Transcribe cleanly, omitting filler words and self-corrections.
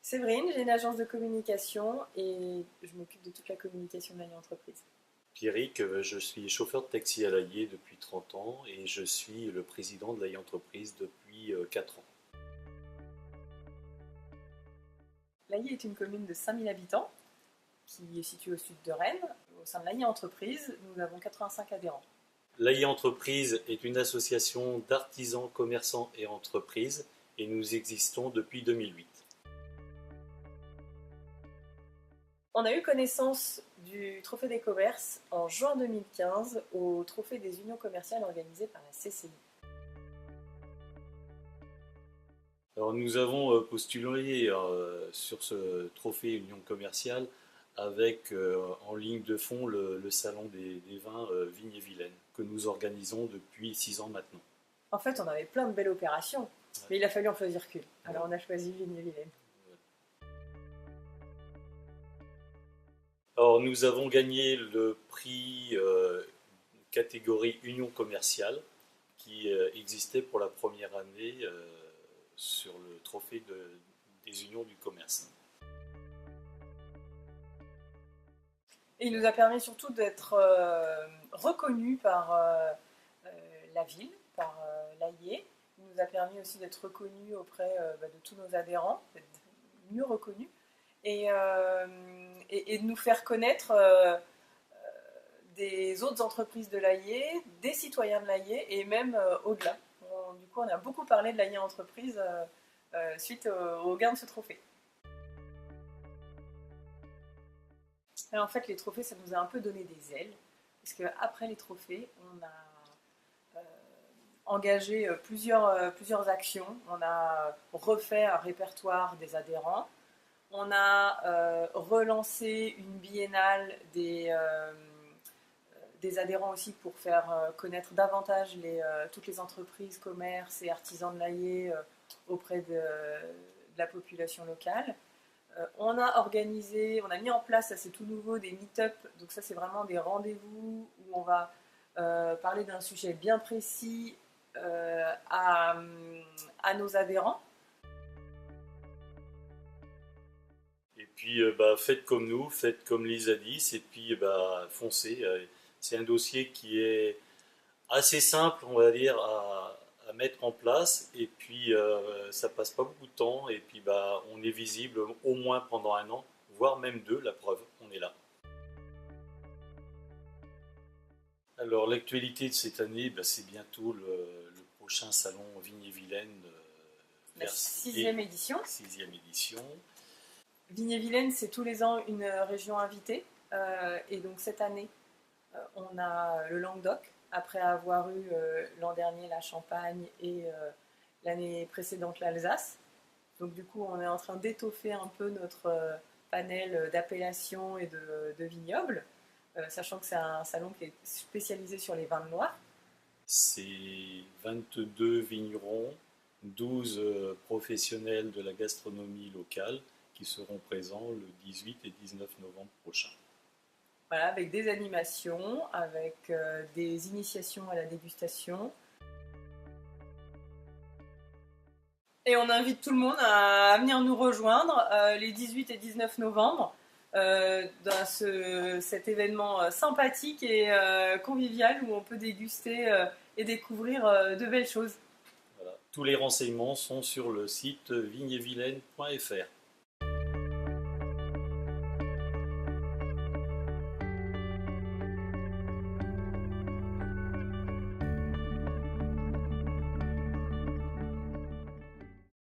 Séverine, j'ai une agence de communication et je m'occupe de toute la communication de l'entreprise. Pierrick, je suis chauffeur de taxi à l'Aillé depuis 30 ans et je suis le président de l'Aillé Entreprise depuis 4 ans. L'Aillé est une commune de 5000 habitants qui est située au sud de Rennes. Au sein de l'Aillé Entreprise, nous avons 85 adhérents. L'Aillé Entreprise est une association d'artisans, commerçants et entreprises et nous existons depuis 2008. On a eu connaissance du Trophée des commerces en juin 2015 au Trophée des unions commerciales organisé par la CCI. Alors nous avons postulé sur ce trophée Union commerciale avec en ligne de fond le salon des vins Vignes et Vilaine que nous organisons depuis 6 ans maintenant. En fait, on avait plein de belles opérations, mais il a fallu en choisir qu'une. Alors on a choisi Vignes et Vilaine. Alors nous avons gagné le prix catégorie Union commerciale qui existait pour la première année sur le trophée des unions du commerce. Et il nous a permis surtout d'être reconnus par la ville, par l'Aillé. Il nous a permis aussi d'être reconnus auprès de tous nos adhérents, d'être mieux reconnus, et de nous faire connaître des autres entreprises de l'Aillé, des citoyens de l'Aillé, et même au-delà. Du coup, on a beaucoup parlé de l'Aillé Entreprise suite au gain de ce trophée. Alors, en fait, les trophées, ça nous a un peu donné des ailes, parce qu'après les trophées, on a engagé plusieurs actions. On a refait un répertoire des adhérents. On a relancé une biennale des adhérents aussi pour faire connaître davantage toutes les entreprises, commerces et artisans de l'Aillé auprès de la population locale. On a mis en place, ça c'est tout nouveau, des meet-up. Donc ça c'est vraiment des rendez-vous où on va parler d'un sujet bien précis à nos adhérents. Et puis faites comme nous, faites comme Lise a dit, et puis foncez. C'est un dossier qui est assez simple, on va dire, à mettre en place, et puis ça passe pas beaucoup de temps, et puis on est visible au moins pendant 1 an, voire même 2, la preuve, on est là. Alors l'actualité de cette année, c'est bientôt le prochain salon Vignes et Vilaine. La 6e édition. 6e édition. Vignes et Vilaine, c'est tous les ans une région invitée, et donc cette année, on a le Languedoc, après avoir eu l'an dernier la Champagne et l'année précédente l'Alsace. Donc du coup, on est en train d'étoffer un peu notre panel d'appellations et de vignobles, sachant que c'est un salon qui est spécialisé sur les vins de Loire. C'est 22 vignerons, 12 professionnels de la gastronomie locale qui seront présents le 18 et 19 novembre prochain. Voilà, avec des animations, avec des initiations à la dégustation. Et on invite tout le monde à venir nous rejoindre les 18 et 19 novembre dans cet événement sympathique et convivial où on peut déguster et découvrir de belles choses. Voilà. Tous les renseignements sont sur le site vignevilaine.fr.